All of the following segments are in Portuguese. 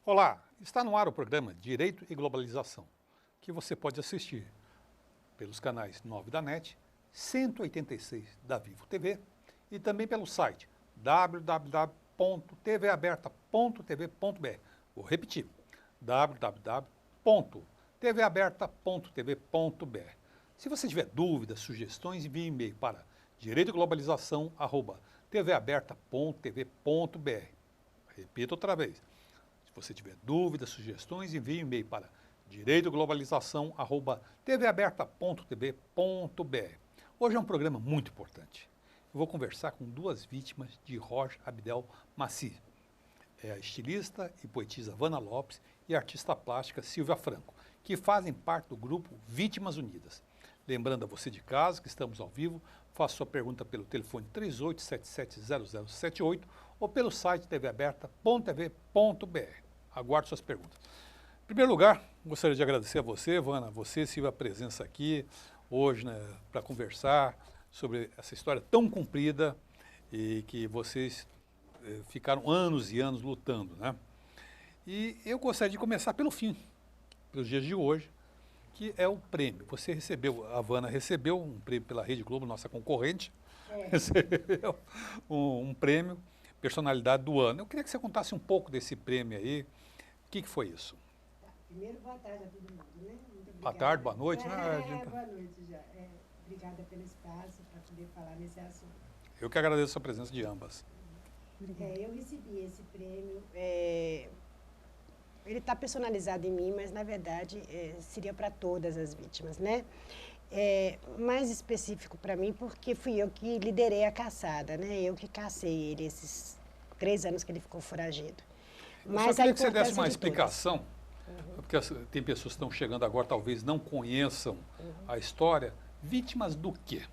Olá, está no ar o programa Direito e Globalização, que você pode assistir pelos canais 9 da NET, 186 da Vivo TV e também pelo site www.tvaberta.tv.br. Vou repetir, www.tvaberta.tv.br. Se você tiver dúvidas, sugestões, envie e-mail para direitoglobalização@tvaberta.tv.br. Repito outra vez. Se você tiver dúvidas, sugestões, envie e-mail para direitoglobalização@tvaberta.tv.br. Hoje é um programa muito importante. Eu vou conversar com duas vítimas de Rocha Abdel Maci. É a estilista e poetisa Vana Lopes e a artista plástica Silvia Franco, que fazem parte do grupo Vítimas Unidas. Lembrando a você de casa que estamos ao vivo, faça sua pergunta pelo telefone 38770078 ou pelo site tvaberta.tv.br. Aguardo suas perguntas. Em primeiro lugar, gostaria de agradecer a você, Vana, você, Silvia, a presença aqui hoje, né, para conversar sobre essa história tão comprida e que vocês ficaram anos e anos lutando, né? E eu gostaria de começar pelo fim, pelos dias de hoje, que é o prêmio. Você recebeu, a Vana recebeu um prêmio pela Rede Globo, nossa concorrente, recebeu um prêmio, personalidade do ano. Eu queria que você contasse um pouco desse prêmio aí. O que foi isso? Tá. Primeiro, boa tarde a todo mundo, né? Muito boa tarde, boa noite. Boa noite já. Obrigada pelo espaço para poder falar nesse assunto. Eu que agradeço a presença de ambas. Eu recebi esse prêmio. Ele está personalizado em mim, mas, na verdade, seria para todas as vítimas, né? Mais específico para mim, porque fui eu que liderei a caçada, né? Eu que cacei ele esses 3 anos que ele ficou foragido. Mas eu só queria que você desse uma explicação, porque tem pessoas que estão chegando agora, talvez não conheçam a história. Vítimas do quê?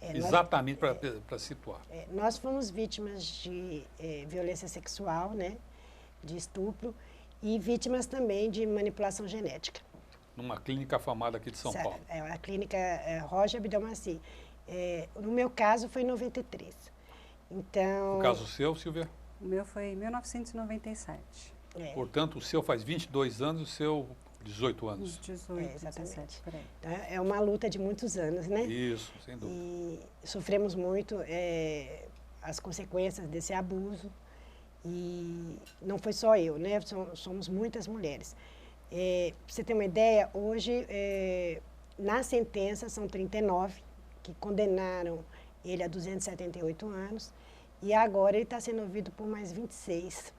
Exatamente para situar. Nós fomos vítimas de violência sexual, né? De estupro, e vítimas também de manipulação genética. Numa clínica afamada aqui de São Paulo. A clínica Rocha Abdel Maci. No meu caso, foi em 93. Então... No caso seu, Silvia? O meu foi em 1997. Portanto, o seu faz 22 anos, o seu 18 anos. 18, exatamente. 17, por aí. Então, é uma luta de muitos anos, né? Isso, sem dúvida. E sofremos muito as consequências desse abuso. E não foi só eu, né? Somos muitas mulheres. Pra você ter uma ideia, hoje, na sentença, são 39 que condenaram ele a 278 anos. E agora ele está sendo ouvido por mais 26,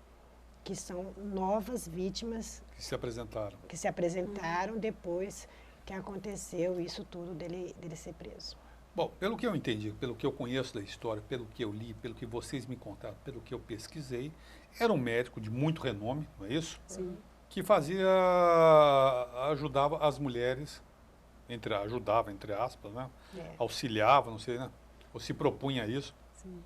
que são novas vítimas. Que se apresentaram. Que se apresentaram depois que aconteceu isso tudo dele ser preso. Bom, pelo que eu entendi, pelo que eu conheço da história, pelo que eu li, pelo que vocês me contaram, pelo que eu pesquisei, era um médico de muito renome, não é isso? Sim. Que ajudava as mulheres, ajudava, entre aspas, né? Auxiliava, não sei, né? Ou se propunha a isso. Sim.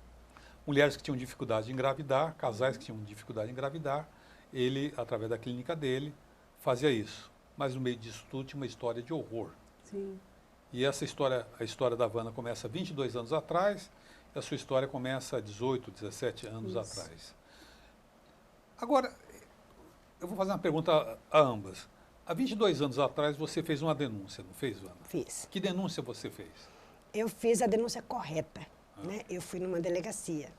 Mulheres que tinham dificuldade de engravidar, casais que tinham dificuldade de engravidar, ele, através da clínica dele, fazia isso. Mas no meio disso tudo tinha uma história de horror. Sim. E essa história, a história da Vana começa 22 anos atrás, e a sua história começa 18, 17 anos atrás. Agora, eu vou fazer uma pergunta a ambas. Há 22 anos atrás você fez uma denúncia, não fez, Vana? Fiz. Que denúncia você fez? Eu fiz a denúncia correta, né? Eu fui numa delegacia.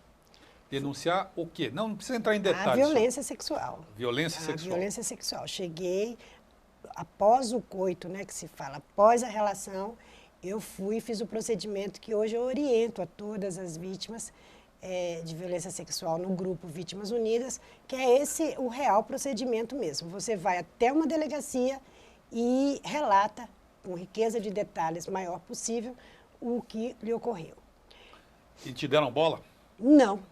Denunciar o quê? Não precisa entrar em detalhes. A violência sexual. Violência sexual. A violência sexual. Cheguei, após o coito, né, que se fala, após a relação, eu fui e fiz o procedimento que hoje eu oriento a todas as vítimas de violência sexual no grupo Vítimas Unidas, que é o real procedimento mesmo. Você vai até uma delegacia e relata, com riqueza de detalhes maior possível, o que lhe ocorreu. E te deram bola? Não.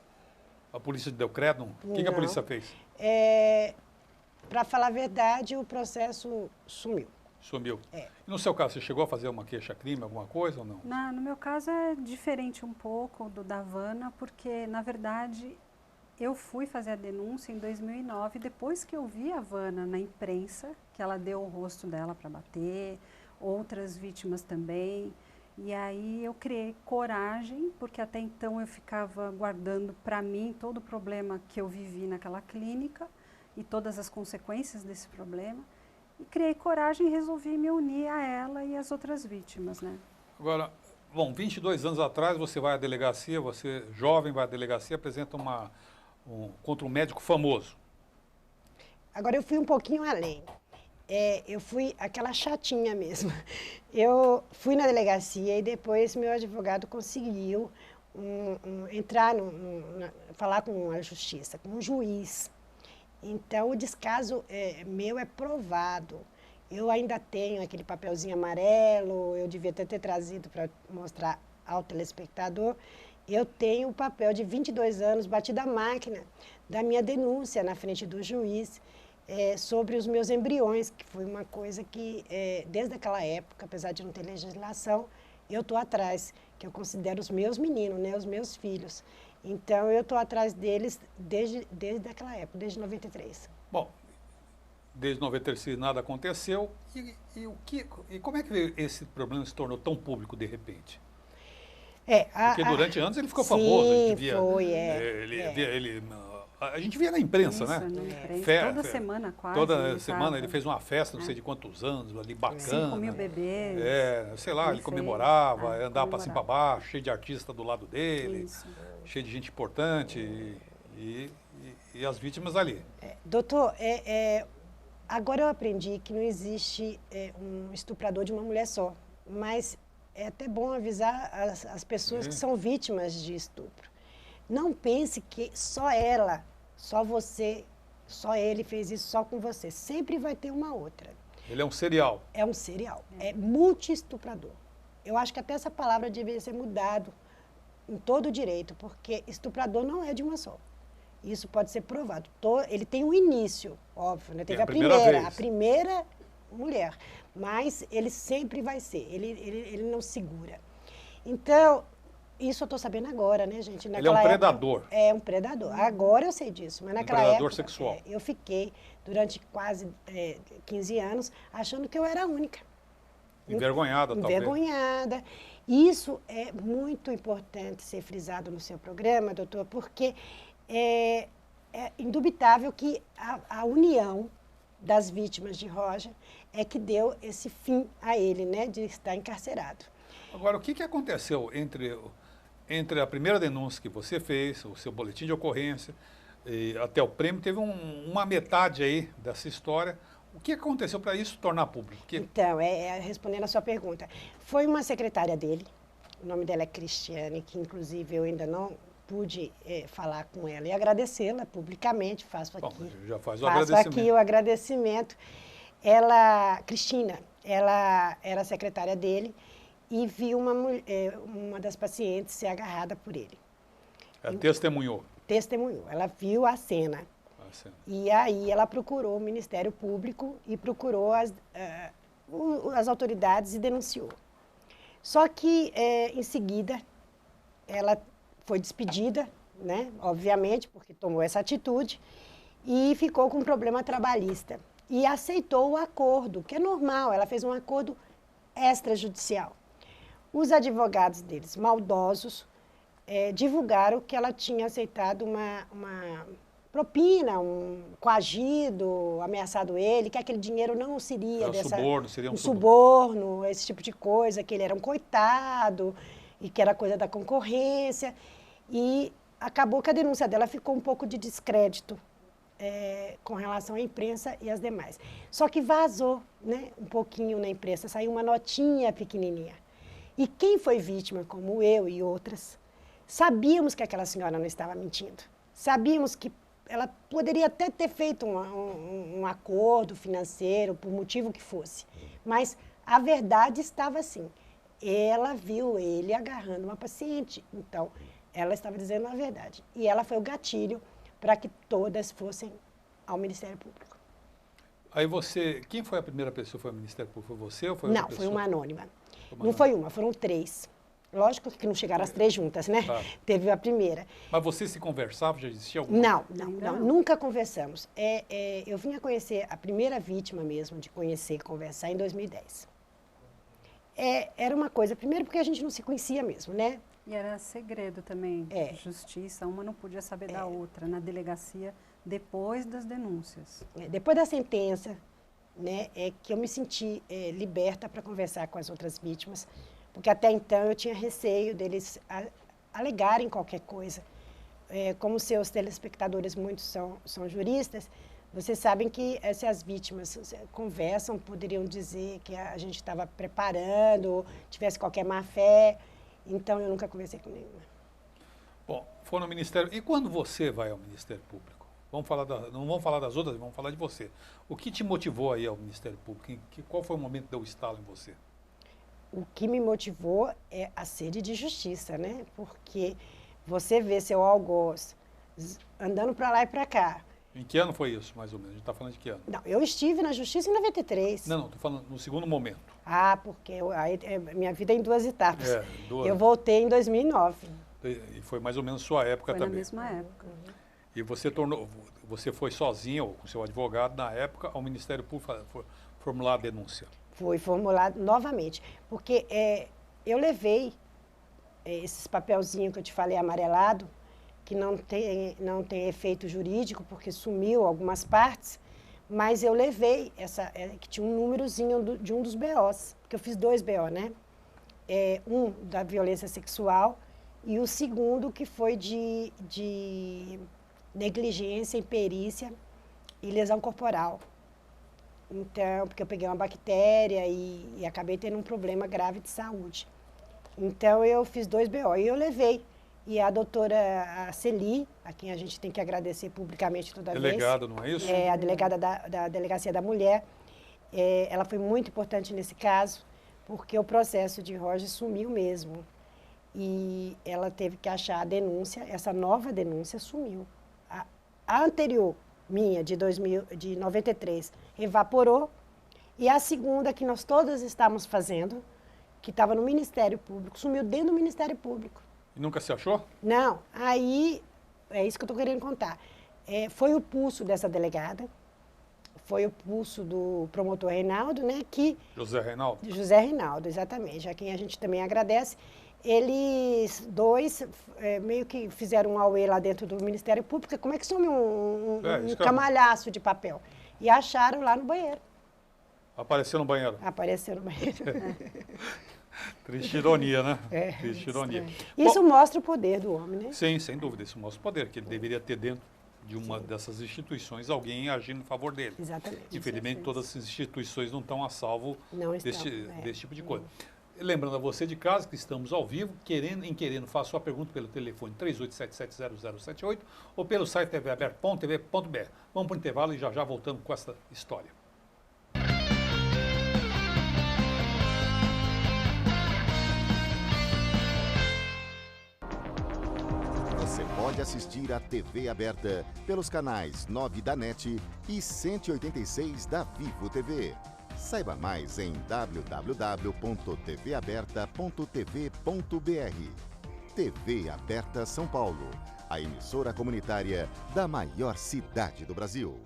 A polícia te deu crédito? O que a polícia fez? Para falar a verdade, o processo sumiu. Sumiu. E no seu caso, você chegou a fazer uma queixa-crime, alguma coisa ou não? No meu caso é diferente um pouco do da Vana, porque, na verdade, eu fui fazer a denúncia em 2009, depois que eu vi a Vana na imprensa, que ela deu o rosto dela para bater, outras vítimas também. E aí eu criei coragem, porque até então eu ficava guardando para mim todo o problema que eu vivi naquela clínica. e todas as consequências desse problema. E criei coragem e resolvi me unir a ela e às outras vítimas, né? Agora, bom, 22 anos atrás você vai à delegacia, você jovem vai à delegacia, apresenta contra um médico famoso. Agora eu fui um pouquinho além. Eu fui aquela chatinha mesmo. Eu fui na delegacia e depois meu advogado conseguiu entrar, falar com a justiça, com um juiz. Então, o descaso meu é provado. Eu ainda tenho aquele papelzinho amarelo, eu devia ter trazido para mostrar ao telespectador. Eu tenho o papel de 22 anos, batido a máquina, da minha denúncia na frente do juiz sobre os meus embriões, que foi uma coisa que, desde aquela época, apesar de não ter legislação, eu estou atrás, que eu considero os meus meninos, né, os meus filhos. Então, eu estou atrás deles desde aquela época, desde 93. Bom, desde 93 nada aconteceu. E como é que esse problema se tornou tão público de repente? Porque durante anos ele ficou famoso. Sim, A gente via, foi, a gente via na imprensa, Isso, né? na imprensa, toda semana quase. Toda semana ele fez uma festa, não sei de quantos anos, ali bacana. 5.000 bebês. Sei lá, ele comemorava, andava para cima e para baixo, cheio de artista do lado dele, Isso. cheio de gente importante e as vítimas ali. Doutor, agora eu aprendi que não existe um estuprador de uma mulher só, mas é até bom avisar as pessoas que são vítimas de estupro. Não pense que só ela, só você, só ele fez isso só com você. Sempre vai ter uma outra. Ele é um serial. É um serial. É multi-estuprador. Eu acho que até essa palavra deveria ser mudada em todo o direito, porque estuprador não é de uma só. Isso pode ser provado. Ele tem um início, óbvio, né? Teve a primeira mulher, mas ele sempre vai ser, ele não segura. Então, isso eu estou sabendo agora, né, gente? Ele é um predador. É um predador. Agora eu sei disso, mas naquela época... predador sexual. Eu fiquei, durante quase 15 anos, achando que eu era a única. Envergonhada, talvez. Envergonhada. Isso é muito importante ser frisado no seu programa, doutor, porque é indubitável que a união das vítimas de Roger é que deu esse fim a ele, né, de estar encarcerado. Agora, o que aconteceu entre a primeira denúncia que você fez, o seu boletim de ocorrência, e até o prêmio? Teve uma metade aí dessa história. O que aconteceu para isso tornar público? Então, respondendo a sua pergunta, foi uma secretária dele, o nome dela é Cristiane, que inclusive eu ainda não pude falar com ela e agradecê-la publicamente, faço aqui o agradecimento. Cristina, ela era secretária dele e viu uma das pacientes ser agarrada por ele. Ela testemunhou? Testemunhou, ela viu a cena. E aí ela procurou o Ministério Público e procurou as autoridades e denunciou. Só que, em seguida, ela foi despedida, né, obviamente, porque tomou essa atitude, e ficou com um problema trabalhista. E aceitou o acordo, que é normal, ela fez um acordo extrajudicial. Os advogados deles, maldosos, divulgaram que ela tinha aceitado uma propina, um coagido, ameaçado ele, que aquele dinheiro não seria seria um suborno, esse tipo de coisa, que ele era um coitado e que era coisa da concorrência. E acabou que a denúncia dela ficou um pouco de descrédito com relação à imprensa e as demais. Só que vazou, né, um pouquinho na imprensa, saiu uma notinha pequenininha. E quem foi vítima, como eu e outras, sabíamos que aquela senhora não estava mentindo. Sabíamos que ela poderia até ter feito um acordo financeiro, por motivo que fosse. Mas a verdade estava assim. Ela viu ele agarrando uma paciente. Então, ela estava dizendo a verdade. E ela foi o gatilho para que todas fossem ao Ministério Público. Aí quem foi a primeira pessoa que foi ao Ministério Público? Foi você ou foi outra pessoa? Não, foi uma anônima. Não foi uma, foram 3. Lógico que não chegaram as 3 juntas, né? Tá. Teve a primeira. Mas você se conversava? Já existia alguma? Não, nunca conversamos. Eu vim a conhecer a primeira vítima mesmo, de conhecer e conversar, em 2010. Era uma coisa, primeiro porque a gente não se conhecia mesmo, né? E era segredo também, justiça, uma não podia saber da outra. Na delegacia depois das denúncias. Depois da sentença, né, é que eu me senti liberta para conversar com as outras vítimas, porque até então eu tinha receio deles alegarem qualquer coisa. Como seus telespectadores muitos são juristas, vocês sabem que se as vítimas conversam, poderiam dizer que a gente estava preparando, ou tivesse qualquer má-fé. Então, eu nunca conversei com nenhuma. Bom, foi no Ministério. E quando você vai ao Ministério Público? Não vamos falar das outras, vamos falar de você. O que te motivou aí ao Ministério Público? Qual foi o momento que deu o estalo em você? O que me motivou é a sede de justiça, né? Porque você vê seu algoz andando para lá e para cá. Em que ano foi isso, mais ou menos? A gente está falando de que ano? Não, eu estive na justiça em 93. Não, estou falando no segundo momento. Porque minha vida é em duas etapas. Duas. Eu voltei em 2009. E foi mais ou menos sua época foi também. Foi na mesma época. E você foi sozinha, ou com seu advogado, na época, ao Ministério Público formular a denúncia? Foi formulado novamente. Porque eu levei esses papelzinhos que eu te falei amarelado, que não tem efeito jurídico, porque sumiu algumas partes, mas eu levei que tinha um númerozinho de um dos BOs, porque eu fiz 2 BO, né? Um da violência sexual e o segundo que foi de negligência, imperícia e lesão corporal. Então, porque eu peguei uma bactéria e acabei tendo um problema grave de saúde. Então, eu fiz 2 BO e eu levei. E a doutora Celi, a quem a gente tem que agradecer publicamente toda vez. Delegada, não é isso? A delegada da Delegacia da Mulher. Ela foi muito importante nesse caso, porque o processo de Roger sumiu mesmo. E ela teve que achar a denúncia, essa nova denúncia sumiu. A anterior, minha, de 93, evaporou. E a segunda, que nós todas estávamos fazendo, que estava no Ministério Público, sumiu dentro do Ministério Público. E nunca se achou? Não. Aí, é isso que eu estou querendo contar. Foi o pulso dessa delegada, foi o pulso do promotor Reinaldo, né? José Reinaldo? José Reinaldo, exatamente, a quem a gente também agradece. Eles 2 meio que fizeram um auê lá dentro do Ministério Público. Como é que some um camalhaço de papel? E acharam lá no banheiro. Apareceu no banheiro? Apareceu no banheiro. Triste ironia, né? Triste ironia. Isso mostra o poder do homem, né? Sim, sem dúvida, isso mostra o poder, que ele deveria ter dentro de uma dessas instituições alguém agindo em favor dele. Exatamente. Infelizmente, todas as instituições não estão a salvo desse tipo de coisa. Lembrando a você de casa que estamos ao vivo, querendo, faça sua pergunta pelo telefone 38770078 ou pelo site tvaberto.tv.br. Vamos para o intervalo e já voltamos com essa história. Você pode assistir a TV aberta pelos canais 9 da NET e 186 da Vivo TV. Saiba mais em www.tvaberta.tv.br. TV Aberta São Paulo, a emissora comunitária da maior cidade do Brasil.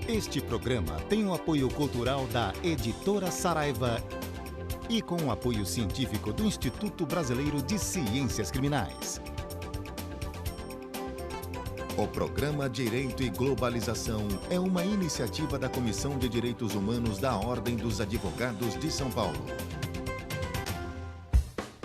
Este programa tem o apoio cultural da Editora Saraiva e com o apoio científico do Instituto Brasileiro de Ciências Criminais. O programa Direito e Globalização é uma iniciativa da Comissão de Direitos Humanos da Ordem dos Advogados de São Paulo.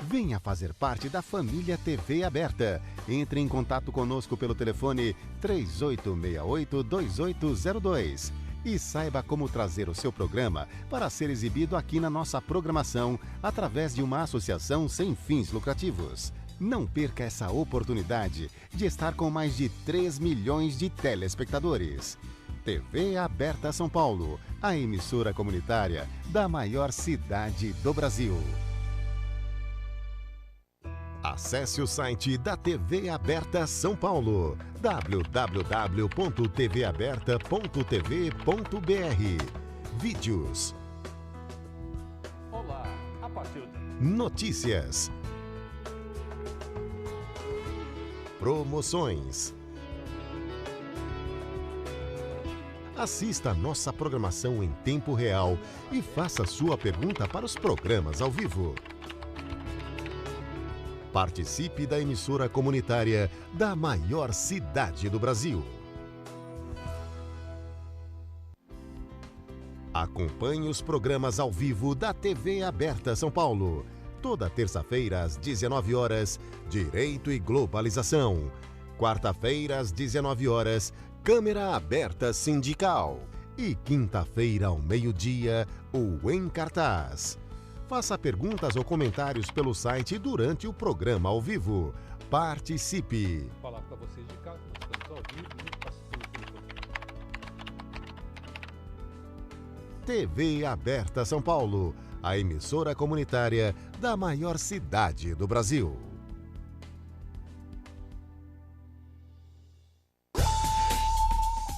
Venha fazer parte da família TV Aberta. Entre em contato conosco pelo telefone 3868-2802 e saiba como trazer o seu programa para ser exibido aqui na nossa programação através de uma associação sem fins lucrativos. Não perca essa oportunidade de estar com mais de 3 milhões de telespectadores. TV Aberta São Paulo, a emissora comunitária da maior cidade do Brasil. Acesse o site da TV Aberta São Paulo, www.tvaberta.tv.br. Vídeos. Olá, a partir de... Notícias. Promoções. Assista a nossa programação em tempo real e faça sua pergunta para os programas ao vivo. Participe da emissora comunitária da maior cidade do Brasil. Acompanhe os programas ao vivo da TV Aberta São Paulo. Toda terça-feira às 19 horas, Direito e Globalização. Quarta-feira às 19 horas, Câmara Aberta Sindical. E quinta-feira ao meio-dia, o Em Cartaz. Faça perguntas ou comentários pelo site durante o programa ao vivo. Participe! Vou falar para vocês de casa, nós estamos ao vivo, muito fácil pelo telefone. TV Aberta São Paulo, a emissora comunitária da maior cidade do Brasil.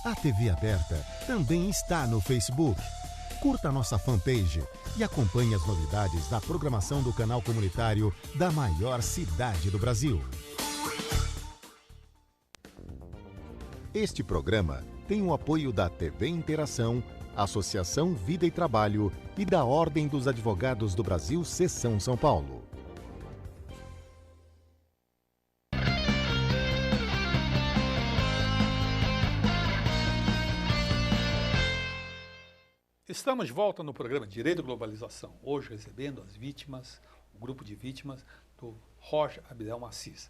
A TV Aberta também está no Facebook. Curta nossa fanpage e acompanhe as novidades da programação do canal comunitário da maior cidade do Brasil. Este programa tem o apoio da TV Interação, Associação Vida e Trabalho e da Ordem dos Advogados do Brasil, Seção São Paulo. Estamos de volta no programa Direito e Globalização, hoje recebendo as vítimas, o grupo de vítimas do Roger Abdel Macis.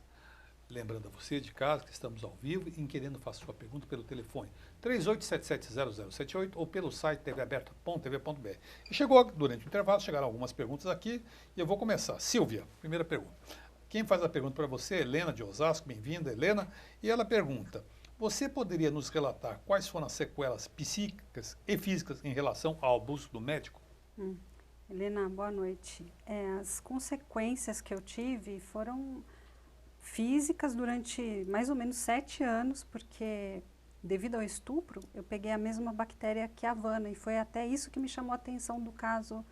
Lembrando a você de casa que estamos ao vivo e querendo fazer sua pergunta pelo telefone 38770078 ou pelo site tvaberta.tv.br. E chegou, durante o intervalo, chegaram algumas perguntas aqui e eu vou começar. Silvia, primeira pergunta. Quem faz a pergunta para você é Helena de Osasco, bem-vinda, Helena, e ela pergunta: você poderia nos relatar quais foram as sequelas psíquicas e físicas em relação ao abuso do médico? Helena, boa noite. As consequências que eu tive foram físicas durante mais ou menos 7 anos, porque devido ao estupro, eu peguei a mesma bactéria que a Havana, e foi até isso que me chamou a atenção do caso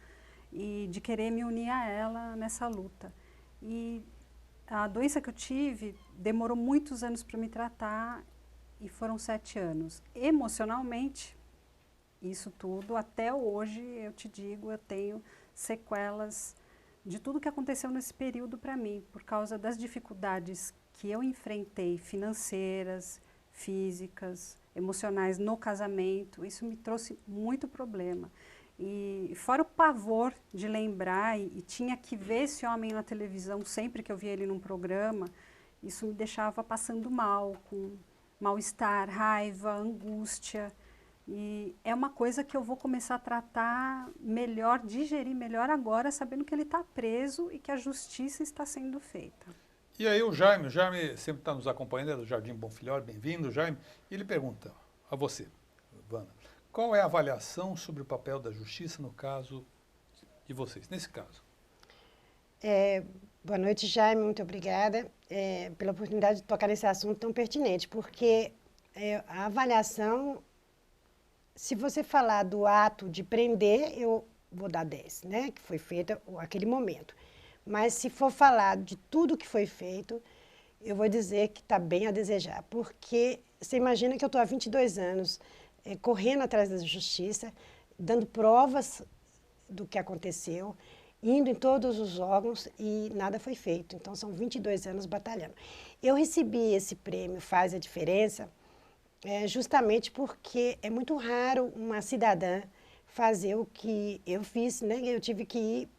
e de querer me unir a ela nessa luta. E a doença que eu tive demorou muitos anos para me tratar, e foram 7 anos. Emocionalmente, isso tudo, até hoje, eu te digo, eu tenho sequelas de tudo que aconteceu nesse período para mim, por causa das dificuldades que eu enfrentei, financeiras, físicas, emocionais no casamento. Isso me trouxe muito problema. E fora o pavor de lembrar, e tinha que ver esse homem na televisão sempre que eu via ele num programa, isso me deixava passando mal, com mal-estar, raiva, angústia. E é uma coisa que eu vou começar a tratar melhor, digerir melhor agora, sabendo que ele está preso e que a justiça está sendo feita. E aí o Jaime sempre está nos acompanhando, é do Jardim Bom Filhole, bem-vindo, Jaime. E ele pergunta a você, Vana, qual é a avaliação sobre o papel da justiça no caso de vocês, nesse caso? Boa noite, Jaime, muito obrigada pela oportunidade de tocar nesse assunto tão pertinente, porque a avaliação, se você falar do ato de prender, eu vou dar 10, né, que foi feito aquele momento. Mas se for falar de tudo que foi feito, eu vou dizer que está bem a desejar, porque você imagina que eu estou há 22 anos correndo atrás da justiça, dando provas do que aconteceu, indo em todos os órgãos e nada foi feito. Então, são 22 anos batalhando. Eu recebi esse prêmio Faz a Diferença justamente porque é muito raro uma cidadã fazer o que eu fiz, né? Eu tive que ir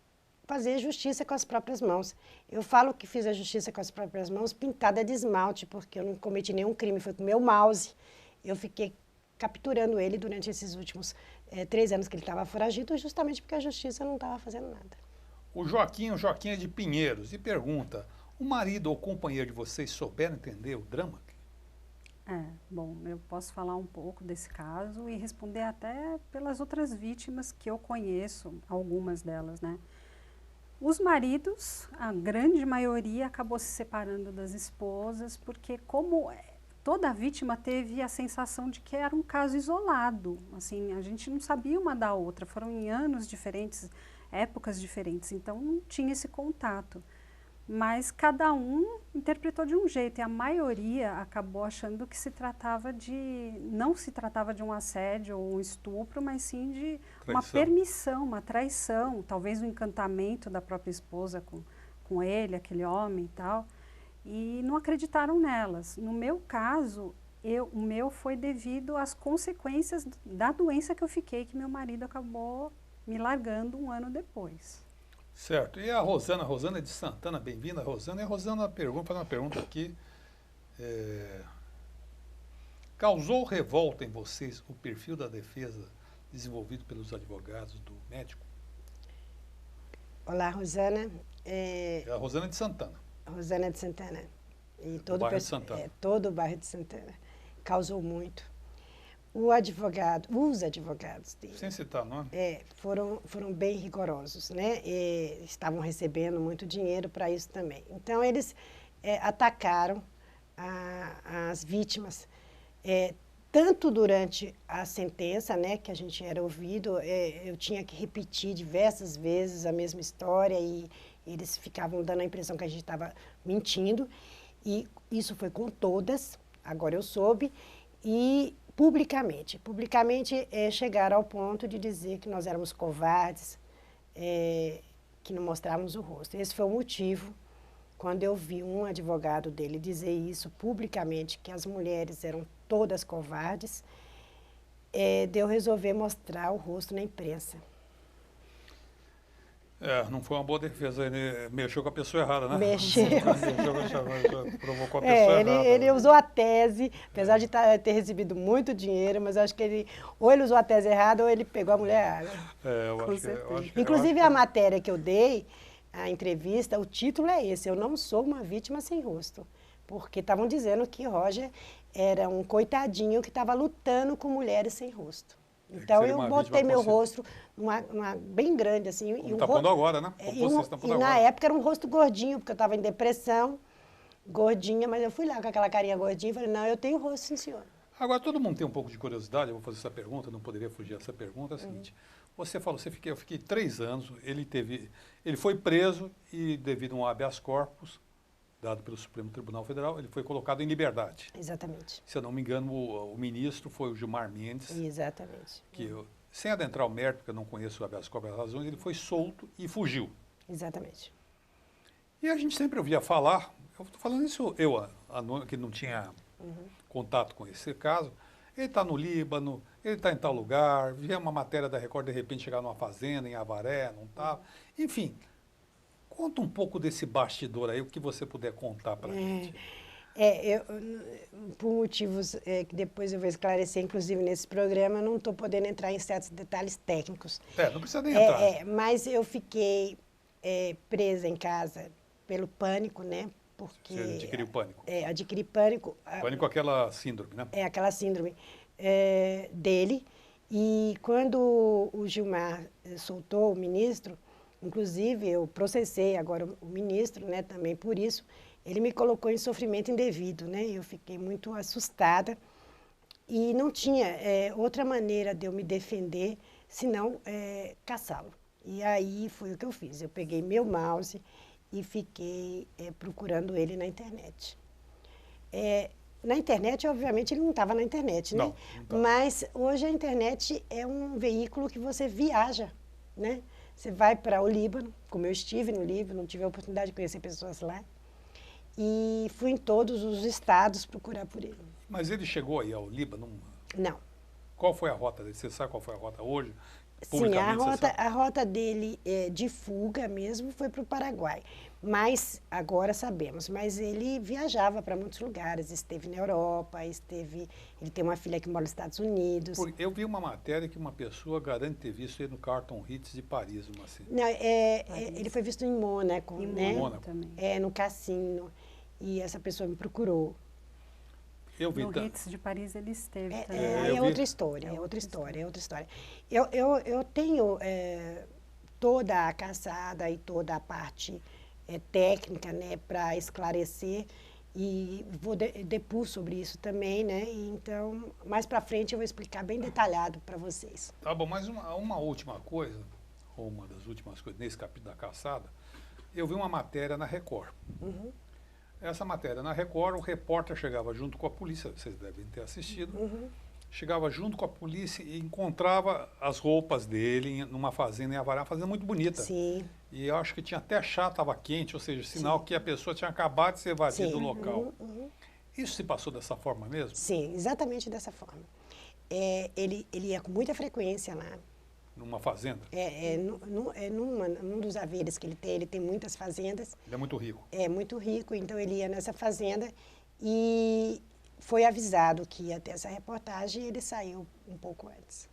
fazer justiça com as próprias mãos. Eu falo que fiz a justiça com as próprias mãos pintada de esmalte, porque eu não cometi nenhum crime, foi com o meu mouse. Eu fiquei capturando ele durante esses últimos 3 anos que ele estava foragido, justamente porque a justiça não estava fazendo nada. O Joaquim é de Pinheiros e pergunta, o marido ou companheiro de vocês souberam entender o drama? Bom, eu posso falar um pouco desse caso e responder até pelas outras vítimas que eu conheço, algumas delas, né? Os maridos, a grande maioria, acabou se separando das esposas, porque como toda vítima teve a sensação de que era um caso isolado, assim, a gente não sabia uma da outra, foram em anos diferentes, épocas diferentes, então não tinha esse contato. Mas cada um interpretou de um jeito e a maioria acabou achando que não se tratava de um assédio ou um estupro, mas sim de uma permissão, uma traição, talvez um encantamento da própria esposa com ele, aquele homem e tal, e não acreditaram nelas. No meu caso, o meu foi devido às consequências da doença que eu fiquei, que meu marido acabou me largando um ano depois. Certo. E a Rosana é de Santana, bem-vinda, Rosana. E a Rosana faz uma pergunta aqui. Causou revolta em vocês o perfil da defesa desenvolvido pelos advogados do médico? Olá, Rosana. A Rosana é de Santana. Rosana de Santana. E todo bairro de Santana. Todo o bairro de Santana. Causou muito. Os advogados dele. Sem citar nome. Foram bem rigorosos, né? Estavam recebendo muito dinheiro para isso também. Então, eles atacaram as vítimas, tanto durante a sentença, né, que a gente era ouvido, eu tinha que repetir diversas vezes a mesma história e eles ficavam dando a impressão que a gente estava mentindo. E isso foi com todas, agora eu soube, e publicamente chegaram ao ponto de dizer que nós éramos covardes, que não mostrávamos o rosto. Esse foi o motivo, quando eu vi um advogado dele dizer isso publicamente, que as mulheres eram todas covardes, de eu resolver mostrar o rosto na imprensa. Não foi uma boa defesa, ele mexeu com a pessoa errada, né? Mexeu. Provocou a pessoa errada. Ele usou a tese, apesar de ter recebido muito dinheiro, mas eu acho que ou ele usou a tese errada ou ele pegou a mulher errada. Inclusive, a matéria que eu dei, a entrevista, o título é esse: Eu não sou uma vítima sem rosto. Porque estavam dizendo que Roger era um coitadinho que estava lutando com mulheres sem rosto. Então, eu botei meu rosto bem grande, assim. Como está pondo agora, né? E na época era um rosto gordinho, porque eu estava em depressão, gordinha, mas eu fui lá com aquela carinha gordinha e falei, não, eu tenho rosto, sim, senhora. Agora, todo mundo tem um pouco de curiosidade, eu vou fazer essa pergunta, não poderia fugir dessa pergunta, é a seguinte. Você falou, eu fiquei 3 anos, ele foi preso e, devido a um habeas corpus, dado pelo Supremo Tribunal Federal, ele foi colocado em liberdade. Exatamente. Se eu não me engano, o ministro foi o Gilmar Mendes. Exatamente. Que sem adentrar o mérito, porque eu não conheço o habeas corpus das razões, ele foi solto e fugiu. Exatamente. E a gente sempre ouvia falar, eu estou falando isso, que não tinha contato com esse caso, ele está no Líbano, ele está em tal lugar, via uma matéria da Record, de repente chegar numa fazenda em Avaré, não estava. Enfim, conta um pouco desse bastidor aí, o que você puder contar para a gente. Por motivos que depois eu vou esclarecer, inclusive nesse programa, eu não estou podendo entrar em certos detalhes técnicos. Não precisa nem entrar. Mas eu fiquei presa em casa pelo pânico, né? Porque você adquiriu pânico. Adquiri pânico. Pânico é aquela síndrome, né? Aquela síndrome dele. E quando o Gilmar soltou o ministro, inclusive eu processei agora o ministro, né, também por isso, ele me colocou em sofrimento indevido, né? Eu fiquei muito assustada e não tinha outra maneira de eu me defender senão caçá-lo. E aí foi o que eu fiz. Eu peguei meu mouse e fiquei procurando ele na internet. Na internet, obviamente, ele não estava na internet, né? Não. Mas hoje a internet é um veículo que você viaja, né? Você vai para o Líbano, como eu estive no Líbano, tive a oportunidade de conhecer pessoas lá, e fui em todos os estados procurar por ele. Mas ele chegou aí ao Líbano? Não. Qual foi a rota dele? Você sabe qual foi a rota hoje? Sim, a rota dele de fuga mesmo foi para o Paraguai. Mas, agora sabemos, mas ele viajava para muitos lugares, esteve na Europa, ele tem uma filha que mora nos Estados Unidos. Eu vi uma matéria que uma pessoa garante ter visto ele no Carlton Ritz de Paris. Não, ele foi visto em Mônaco, né? Mônaco também. No cassino, e essa pessoa me procurou. No Ritz de Paris ele esteve também. É outra história. Eu tenho toda a caçada e toda a parte técnica, né, para esclarecer, e vou depor sobre isso também, né? E então, mais para frente eu vou explicar bem detalhado para vocês. Tá bom, mas uma última coisa, ou uma das últimas coisas, nesse capítulo da caçada, eu vi uma matéria na Record. Essa matéria na Record, o repórter chegava junto com a polícia, vocês devem ter assistido, chegava junto com a polícia e encontrava as roupas dele numa fazenda em Avaré, uma fazenda muito bonita. Sim. E eu acho que tinha até chá, estava quente, ou seja, sinal que a pessoa tinha acabado de se evadir do local. Isso se passou dessa forma mesmo? Sim, exatamente dessa forma. Ele ia com muita frequência lá. Numa fazenda? Num dos haveres que ele tem muitas fazendas. Ele é muito rico. É muito rico, então ele ia nessa fazenda e foi avisado que ia ter essa reportagem e ele saiu um pouco antes.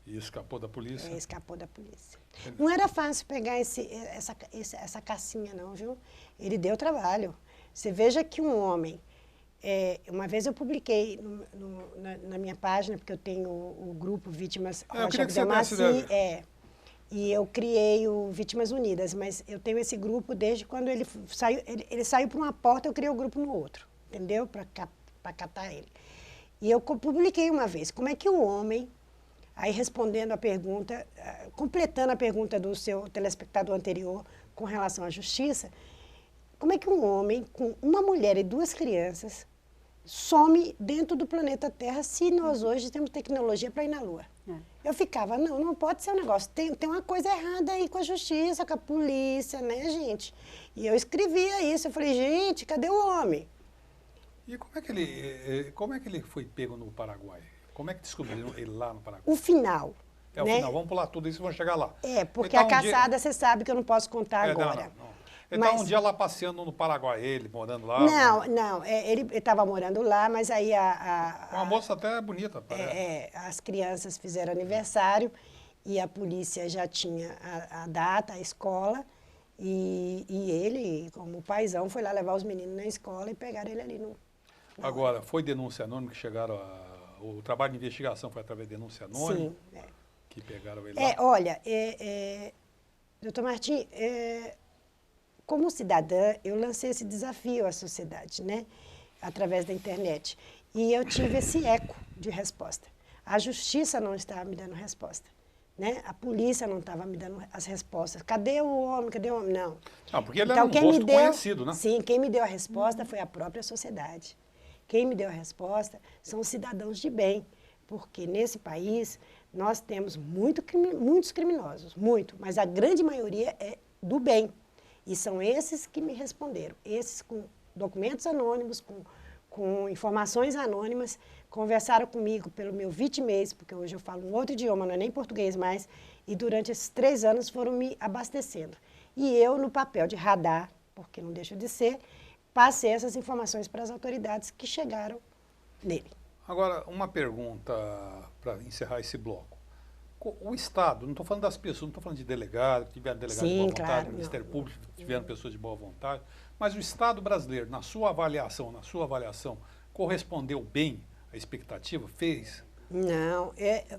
E escapou da polícia? Escapou da polícia. Não era fácil pegar essa cacinha não, viu? Ele deu trabalho. Você veja que um homem... uma vez eu publiquei na minha página, porque eu tenho o grupo Vítimas Rocha Abdelmaci, e eu criei o Vítimas Unidas, mas eu tenho esse grupo desde quando ele saiu por uma porta, eu criei o grupo no outro, entendeu? Para catar ele. E eu publiquei uma vez, como é que o homem, aí respondendo a pergunta, completando a pergunta do seu telespectador anterior com relação à justiça, como é que um homem com uma mulher e 2 crianças some dentro do planeta Terra se nós hoje temos tecnologia para ir na Lua? Eu ficava, não pode ser um negócio, tem uma coisa errada aí com a justiça, com a polícia, né, gente? E eu escrevia isso, eu falei, gente, cadê o homem? E como é que ele foi pego no Paraguai? Como é que descobriram ele lá no Paraguai? O final. O final, vamos pular tudo isso e vamos chegar lá. Porque a caçada, você sabe que eu não posso contar agora. Não. Ele estava um dia lá passeando no Paraguai, ele morando lá? Não, ele estava morando lá, mas aí uma moça até bonita. As crianças fizeram aniversário e a polícia já tinha a data, a escola, e ele, como paizão, foi lá levar os meninos na escola e pegaram ele ali no... Agora, foi denúncia anônima que chegaram o trabalho de investigação foi através de denúncia anônima? Sim. Que pegaram ele lá? Olha, doutor Martim, como cidadã, eu lancei esse desafio à sociedade, né? Através da internet. E eu tive esse eco de resposta. A justiça não estava me dando resposta, né? A polícia não estava me dando as respostas. Cadê o homem? Cadê o homem? Não. Porque ele era um rosto conhecido, né? Sim, quem me deu a resposta foi a própria sociedade. Quem me deu a resposta são os cidadãos de bem, porque nesse país nós temos muitos criminosos, mas a grande maioria é do bem. E são esses que me responderam, esses com documentos anônimos, com informações anônimas, conversaram comigo pelo meu Vitimês, porque hoje eu falo um outro idioma, não é nem português mais, e durante esses 3 anos foram me abastecendo. E eu, no papel de radar, porque não deixa de ser, passei essas informações para as autoridades que chegaram nele. Agora, uma pergunta para encerrar esse bloco. O Estado, não estou falando das pessoas, não estou falando de delegado, que tiveram delegado de boa vontade, Ministério Público, tiveram pessoas de boa vontade, mas o Estado brasileiro, na sua avaliação, correspondeu bem à expectativa? Fez? Não,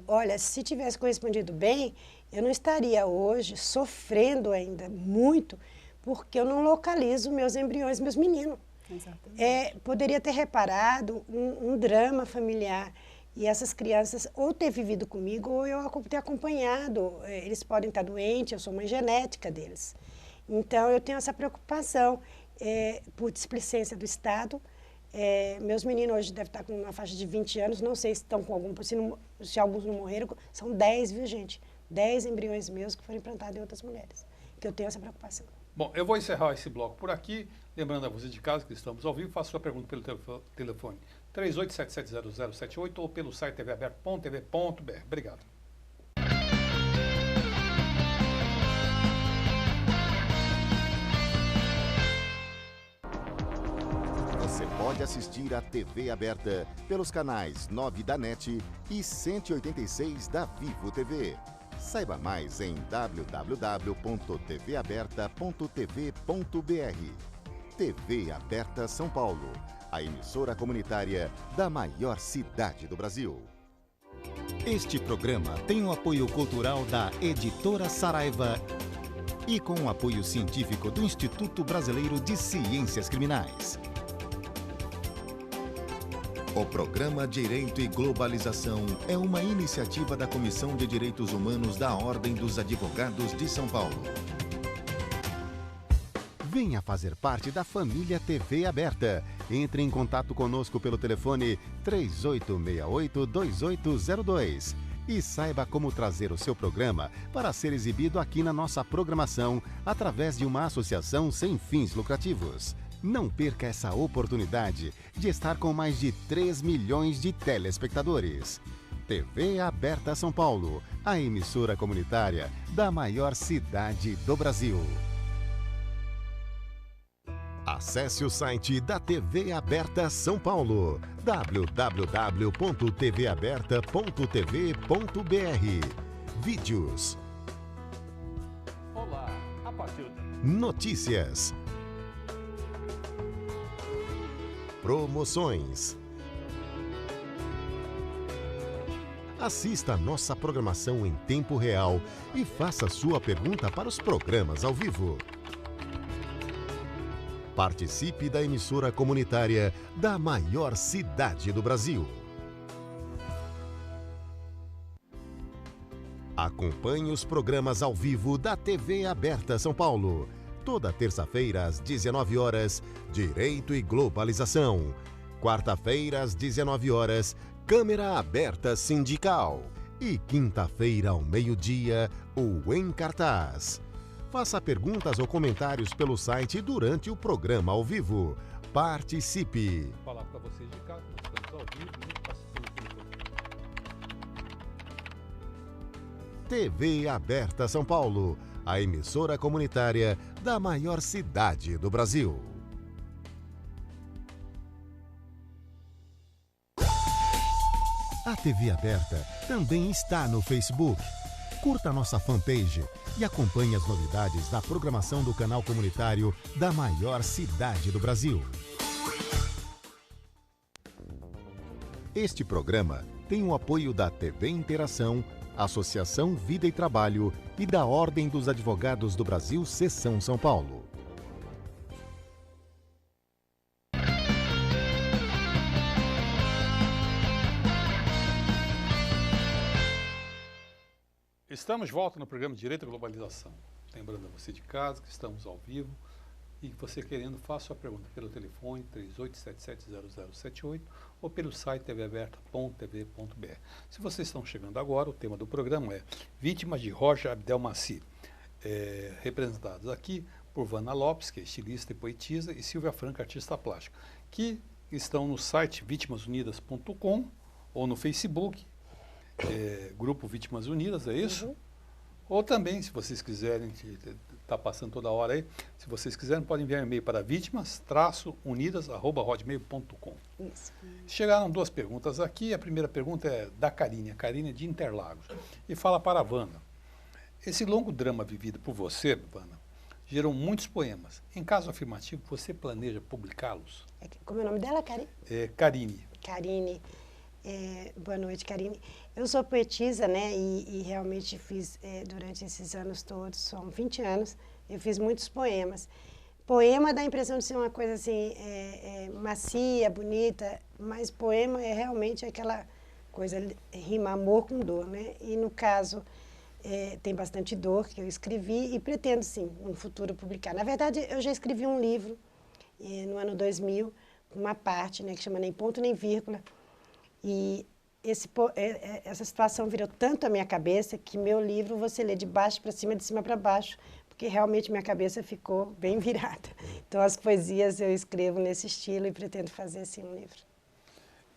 olha, se tivesse correspondido bem, eu não estaria hoje sofrendo ainda muito, porque eu não localizo meus embriões, meus meninos. Exatamente. Poderia ter reparado um drama familiar. E essas crianças ou ter vivido comigo ou eu ter acompanhado. Eles podem estar doentes, eu sou mãe genética deles. Então, eu tenho essa preocupação por displicência do Estado. Meus meninos hoje devem estar com uma faixa de 20 anos, não sei se estão com algum, se alguns não morreram. São 10, viu, gente? 10 embriões meus que foram implantados em outras mulheres. Que eu tenho essa preocupação. Bom, eu vou encerrar esse bloco por aqui. Lembrando a você de casa que estamos ao vivo, faça sua pergunta pelo telefone 38770078 ou pelo site tvaberto.tv.br. Obrigado. Você pode assistir a TV aberta pelos canais 9 da NET e 186 da Vivo TV. Saiba mais em www.tvaberta.tv.br. TV Aberta São Paulo, a emissora comunitária da maior cidade do Brasil. Este programa tem o apoio cultural da Editora Saraiva e com o apoio científico do Instituto Brasileiro de Ciências Criminais. O programa Direito e Globalização é uma iniciativa da Comissão de Direitos Humanos da Ordem dos Advogados de São Paulo. Venha fazer parte da família TV Aberta. Entre em contato conosco pelo telefone 3868-2802 e saiba como trazer o seu programa para ser exibido aqui na nossa programação através de uma associação sem fins lucrativos. Não perca essa oportunidade de estar com mais de 3 milhões de telespectadores. TV Aberta São Paulo, a emissora comunitária da maior cidade do Brasil. Acesse o site da TV Aberta São Paulo, www.tvaberta.tv.br. Vídeos. Olá, a partir de... Notícias. Promoções. Assista a nossa programação em tempo real e faça sua pergunta para os programas ao vivo. Participe da emissora comunitária da maior cidade do Brasil. Acompanhe os programas ao vivo da TV Aberta São Paulo. Toda terça-feira às 19 horas, Direito e Globalização. Quarta-feira às 19 horas, Câmara Aberta Sindical. E quinta-feira ao meio-dia, o Em Cartaz. Faça perguntas ou comentários pelo site durante o programa ao vivo. Participe! Vou falar para vocês de casa, nós estamos ao vivo e pelo telefone. TV Aberta São Paulo, a emissora comunitária da maior cidade do Brasil. A TV Aberta também está no Facebook. Curta nossa fanpage e acompanhe as novidades da programação do canal comunitário da maior cidade do Brasil. Este programa tem o apoio da TV Interação, Associação Vida e Trabalho e da Ordem dos Advogados do Brasil, Seção São Paulo. Estamos de volta no programa Direito à Globalização. Lembrando a você de casa que estamos ao vivo e você querendo, faça sua pergunta pelo telefone 38770078 ou pelo site tvaberta.tv.br. Se vocês estão chegando agora, o tema do programa é Vítimas de Roger Abdelmaci, representados aqui por Vana Lopes, que é estilista e poetisa, e Silvia Franca, artista plástica, que estão no site vitimasunidas.com ou no Facebook, Grupo Vítimas Unidas, é isso? Uhum. Ou também, se vocês quiserem, está passando toda hora aí, se vocês quiserem, podem enviar e-mail para vítimas-unidas@hotmail.com. Isso. Chegaram duas perguntas aqui. A primeira pergunta é da Karine, a Karine de Interlagos, e fala para a Vana. Esse longo drama vivido por você, Vana, gerou muitos poemas. Em caso afirmativo, você planeja publicá-los? Como é o nome dela, Karine? Karine. Karine. Boa noite, Karine. Eu sou poetisa, né, e realmente fiz, durante esses anos todos, são 20 anos, eu fiz muitos poemas. Poema dá a impressão de ser uma coisa assim, macia, bonita, mas poema é realmente aquela coisa, rima amor com dor, né? E no caso, tem bastante dor que eu escrevi e pretendo, sim, no futuro publicar. Na verdade, eu já escrevi um livro no ano 2000, uma parte, né, que chama Nem Ponto Nem Vírgula. E essa situação virou tanto a minha cabeça que meu livro você lê de baixo para cima, de cima para baixo, porque realmente minha cabeça ficou bem virada. Então, as poesias eu escrevo nesse estilo e pretendo fazer, assim, um livro.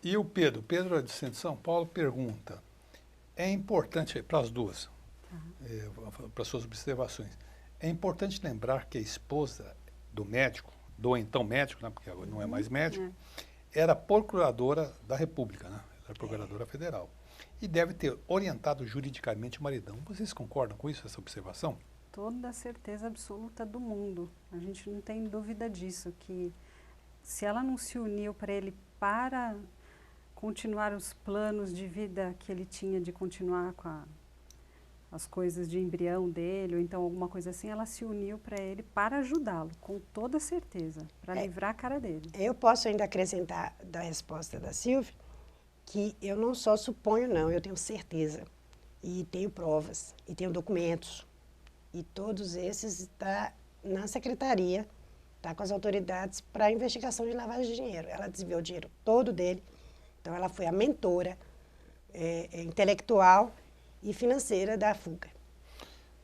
E o Pedro é de Centro de São Paulo, pergunta, é importante, para as duas, para suas observações, é importante lembrar que a esposa do médico, do então médico, né, porque agora não é mais médico, era procuradora da República, né? Era procuradora federal. E deve ter orientado juridicamente o maridão. Vocês concordam com isso, essa observação? Toda a certeza absoluta do mundo. A gente não tem dúvida disso, que se ela não se uniu para ele para continuar os planos de vida que ele tinha de continuar com as coisas de embrião dele, ou então alguma coisa assim, ela se uniu para ele para ajudá-lo, com toda certeza, para livrar a cara dele. Eu posso ainda acrescentar da resposta da Silvia, que eu não só suponho, não, eu tenho certeza, e tenho provas, e tenho documentos, e todos esses estão na secretaria, está com as autoridades para a investigação de lavagem de dinheiro. Ela desviou o dinheiro todo dele, então ela foi a mentora intelectual e financeira da fuga.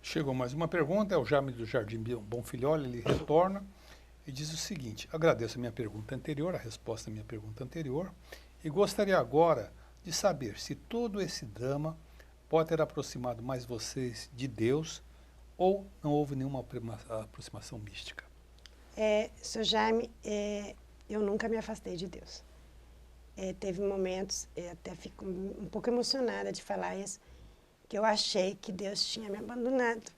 Chegou mais uma pergunta, é o Jaime do Jardim Bonfilholi, ele retorna. e diz o seguinte: agradeço a minha pergunta anterior, a resposta à minha pergunta anterior, e gostaria agora de saber se todo esse drama pode ter aproximado mais vocês de Deus ou não houve nenhuma aproximação mística. Sr. Jaime, eu nunca me afastei de Deus. Teve momentos, até fico um pouco emocionada de falar isso, que eu achei que Deus tinha me abandonado.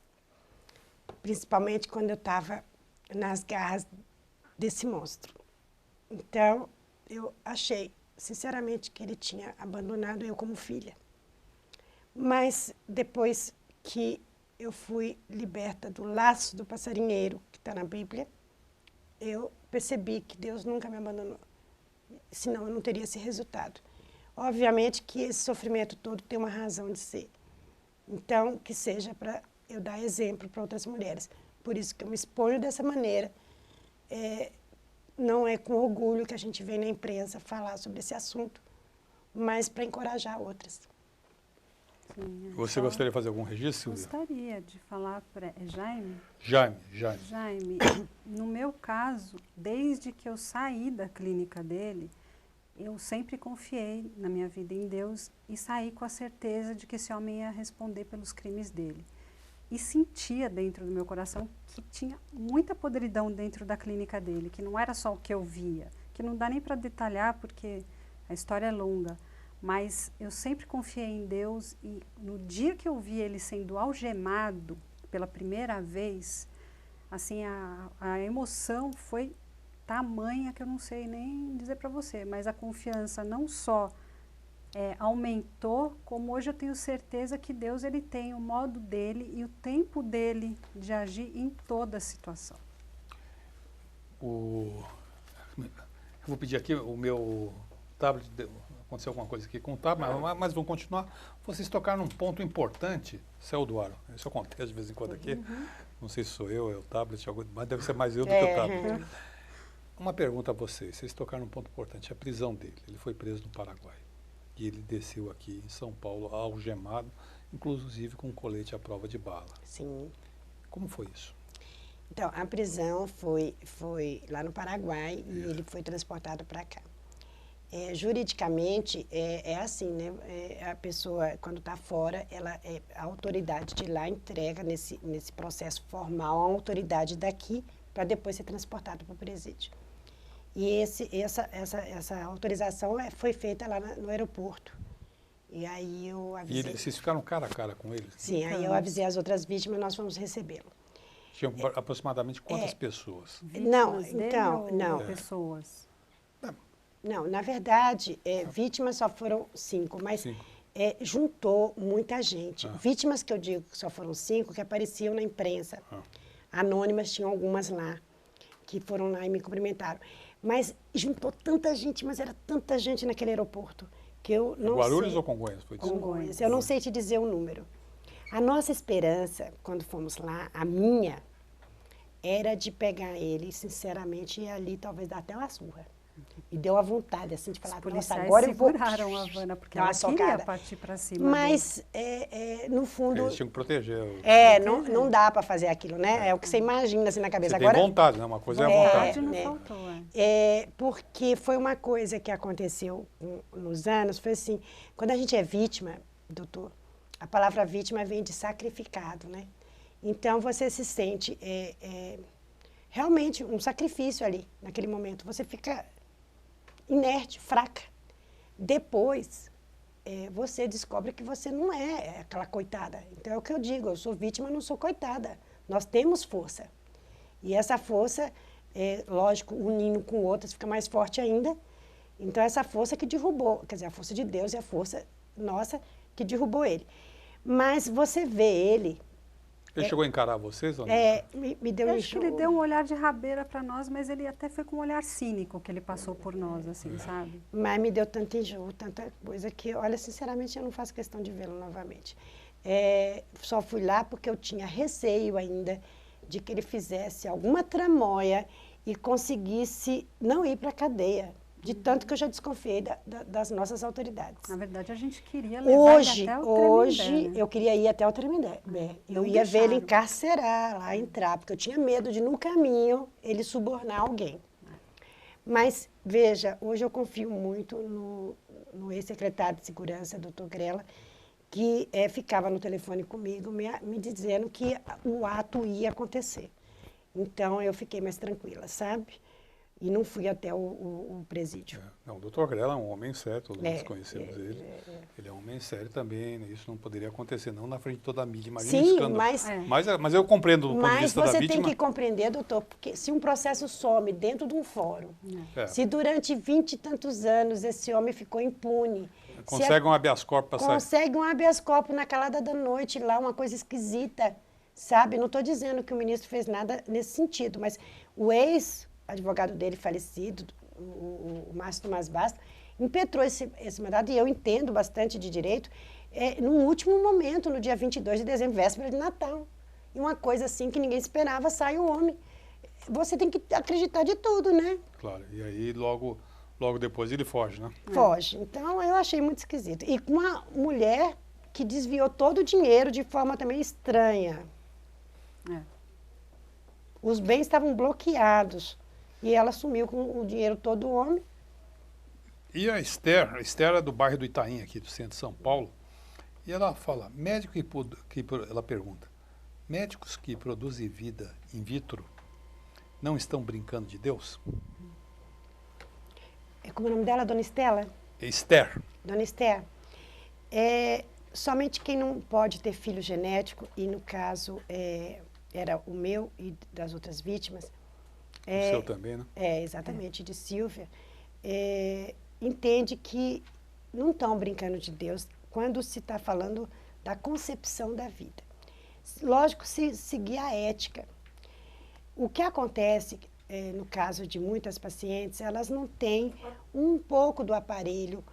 Principalmente quando eu estava nas garras desse monstro. Então, eu achei, sinceramente, que ele tinha abandonado eu como filha. Mas, depois que eu fui liberta do laço do passarinheiro, que está na Bíblia, eu percebi que Deus nunca me abandonou. Senão, eu não teria esse resultado. Obviamente que esse sofrimento todo tem uma razão de ser. Então, que seja para eu dar exemplo para outras mulheres. Por isso que eu me exponho dessa maneira. Não é com orgulho que a gente vem na imprensa falar sobre esse assunto, mas para encorajar outras. Sim, Você gostaria de fazer algum registro, Silvia? Gostaria de falar para Jaime. Jaime, no meu caso, desde que eu saí da clínica dele, eu sempre confiei na minha vida em Deus e saí com a certeza de que esse homem ia responder pelos crimes dele. E sentia dentro do meu coração que tinha muita podridão dentro da clínica dele, que não era só o que eu via, que não dá nem para detalhar porque a história é longa, mas eu sempre confiei em Deus e no dia que eu vi ele sendo algemado pela primeira vez, assim, a emoção foi tamanha que eu não sei nem dizer para você, mas a confiança não só aumentou, como hoje eu tenho certeza que Deus ele tem o modo dele e o tempo dele de agir em toda a situação. eu vou pedir aqui o meu tablet, aconteceu alguma coisa aqui com o tablet, mas vamos continuar. Vocês tocaram num ponto importante, Céu do Aro, isso acontece de vez em quando aqui, não sei se sou eu, é o tablet, mas deve ser mais eu do que o tablet. Uma pergunta a vocês tocaram num ponto importante, a prisão dele, ele foi preso no Paraguai. E ele desceu aqui em São Paulo, algemado, inclusive com um colete à prova de bala. Sim. Como foi isso? Então, a prisão foi lá no Paraguai e ele foi transportado para cá. Juridicamente, é assim, né? A pessoa, quando está fora, a autoridade de lá entrega nesse processo formal a autoridade daqui para depois ser transportado para o presídio. E essa autorização foi feita lá no aeroporto. E aí eu avisei... E vocês ficaram cara a cara com ele? Sim, aí eu avisei as outras vítimas e nós fomos recebê-lo. Tinham aproximadamente quantas pessoas? Não, Vítimas dele então, ou não. pessoas? Não, na verdade, vítimas só foram 5, mas juntou muita gente. Vítimas que eu digo que só foram 5, que apareciam na imprensa. Anônimas, tinham algumas lá, que foram lá e me cumprimentaram. Mas juntou tanta gente, mas era tanta gente naquele aeroporto, que eu não sei... Guarulhos ou Congonhas? Congonhas. Eu não sei te dizer o número. A nossa esperança, quando fomos lá, a minha, era de pegar ele, sinceramente, e ali talvez dar até uma surra. E deu a vontade, assim, de falar, nossa, agora eu vou... seguraram a Havana, porque ela queria partir para cima. Mas, no fundo... Eles tinham que proteger. Não dá para fazer aquilo, né? É o que você imagina, assim, na cabeça. Você tem vontade, né? Uma coisa é a vontade. Não faltou, porque foi uma coisa que aconteceu nos anos, foi assim, quando a gente é vítima, doutor, a palavra vítima vem de sacrificado, né? Então, você se sente realmente um sacrifício ali, naquele momento. Você fica inerte, fraca. Depois, você descobre que você não é aquela coitada. Então, é o que eu digo, eu sou vítima, não sou coitada. Nós temos força. E essa força, lógico, unindo com outras, fica mais forte ainda. Então, essa força que derrubou, quer dizer, a força de Deus e a força nossa que derrubou ele. Mas você vê ele... Ele chegou a encarar vocês? Ou não? Me deu acho que ele deu um olhar de rabeira para nós, mas ele até foi com um olhar cínico que ele passou por nós, assim, sabe? Mas me deu tanto enjoo, tanta coisa que, olha, sinceramente, eu não faço questão de vê-lo novamente. Só fui lá porque eu tinha receio ainda de que ele fizesse alguma tramóia e conseguisse não ir para a cadeia, de tanto que eu já desconfiei das nossas autoridades. Na verdade, a gente queria levar ele até o Hoje, Tremembé, né? eu queria ir até o Tremembé. Eu ia ver ele encarcerar lá, entrar, porque eu tinha medo de, no caminho, ele subornar alguém. Mas, veja, hoje eu confio muito no ex-secretário de Segurança, doutor Grela, que ficava no telefone comigo, me dizendo que o ato ia acontecer. Então, eu fiquei mais tranquila, sabe? E não fui até o presídio. Não, o doutor Grela é um homem sério, todos nós conhecemos ele. Ele é um homem sério também, né? Isso não poderia acontecer, não na frente de toda a mídia. Imagina Sim, escândalo. Mas eu compreendo do ponto de vista da vítima. Mas você tem que compreender, doutor, porque se um processo some dentro de um fórum, se durante 20 e tantos anos esse homem ficou impune... Consegue um habeas corpus para sair. Consegue um habeas corpus na calada da noite lá, uma coisa esquisita, sabe? Não estou dizendo que o ministro fez nada nesse sentido, mas o ex-advogado dele falecido, o Márcio Tomás Basta, impetrou esse mandado, e eu entendo bastante de direito, num último momento, no dia 22 de dezembro, véspera de Natal. E uma coisa assim que ninguém esperava, sai o homem. Você tem que acreditar de tudo, né? Claro, e aí logo depois ele foge, né? Foge. Então, eu achei muito esquisito. E com uma mulher que desviou todo o dinheiro de forma também estranha. Os bens estavam bloqueados. E ela sumiu com o dinheiro todo do homem. E a Esther é do bairro do Itaim, aqui do centro de São Paulo, e ela fala, ela pergunta, médicos que produzem vida in vitro não estão brincando de Deus? Como é o nome dela, Dona Estela? Esther. Dona Esther. Somente quem não pode ter filho genético, e no caso era o meu e das outras vítimas. O seu também, né? Exatamente, de Silvia. Entende que não estão brincando de Deus quando se está falando da concepção da vida. Lógico, se seguir a ética. O que acontece, no caso de muitas pacientes, elas não têm um pouco do aparelho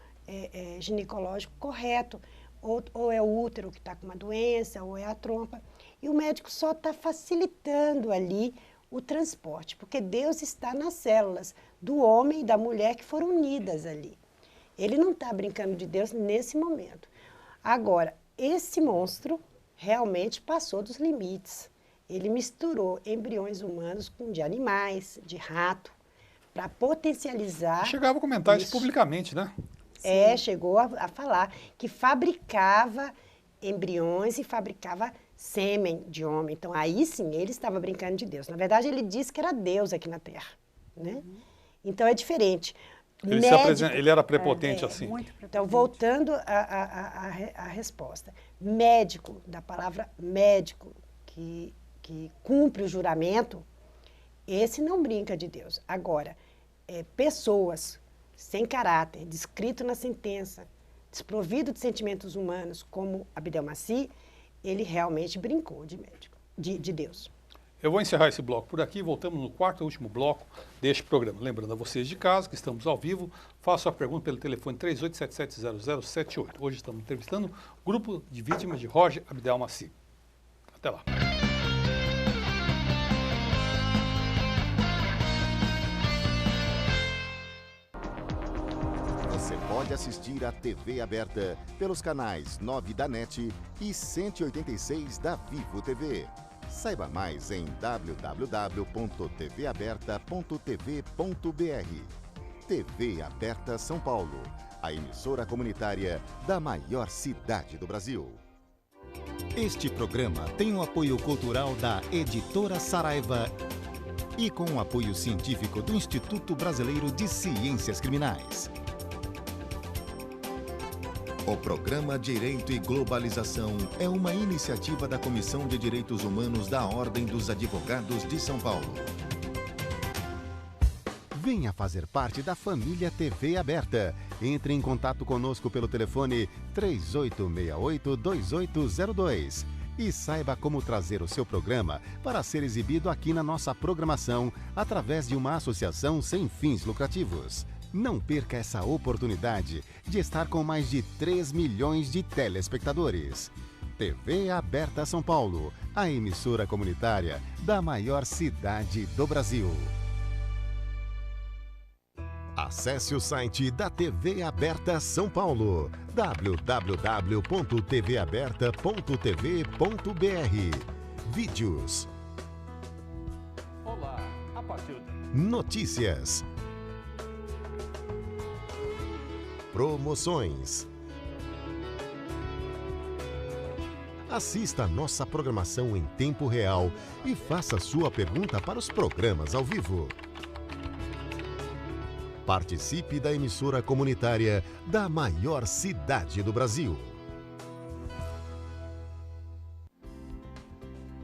ginecológico correto, ou é o útero que está com uma doença, ou é a trompa, e o médico só está facilitando ali o transporte, porque Deus está nas células do homem e da mulher que foram unidas ali. Ele não está brincando de Deus nesse momento. Agora, esse monstro realmente passou dos limites. Ele misturou embriões humanos com de animais, de rato, para potencializar... Chegava a comentar isso publicamente, né? Chegou a falar que fabricava embriões e fabricava sêmen de homem. Então, aí sim, ele estava brincando de Deus. Na verdade, ele disse que era Deus aqui na Terra, né? Então, é diferente. Ele era prepotente assim. Muito prepotente. Então, voltando à resposta. Médico, da palavra médico, que cumpre o juramento, esse não brinca de Deus. Agora, pessoas sem caráter, descrito na sentença, desprovido de sentimentos humanos, como Abdelmaci, ele realmente brincou de médico, de Deus. Eu vou encerrar esse bloco por aqui, voltamos no quarto e último bloco deste programa. Lembrando a vocês de casa que estamos ao vivo, faça a pergunta pelo telefone 38770078. Hoje estamos entrevistando o grupo de vítimas de Roger Abdelmaci. Até lá. Você pode assistir a TV aberta pelos canais 9 da NET e 186 da Vivo TV. Saiba mais em www.tvaberta.tv.br. TV Aberta São Paulo, a emissora comunitária da maior cidade do Brasil. Este programa tem o apoio cultural da Editora Saraiva e com o apoio científico do Instituto Brasileiro de Ciências Criminais. O programa Direito e Globalização é uma iniciativa da Comissão de Direitos Humanos da Ordem dos Advogados de São Paulo. Venha fazer parte da família TV Aberta. Entre em contato conosco pelo telefone 3868-2802 e saiba como trazer o seu programa para ser exibido aqui na nossa programação através de uma associação sem fins lucrativos. Não perca essa oportunidade de estar com mais de 3 milhões de telespectadores. TV Aberta São Paulo, a emissora comunitária da maior cidade do Brasil. Acesse o site da TV Aberta São Paulo, www.tvaberta.tv.br. Vídeos. Olá, a partir de... Notícias. Promoções. Assista a nossa programação em tempo real e faça sua pergunta para os programas ao vivo. Participe da emissora comunitária da maior cidade do Brasil.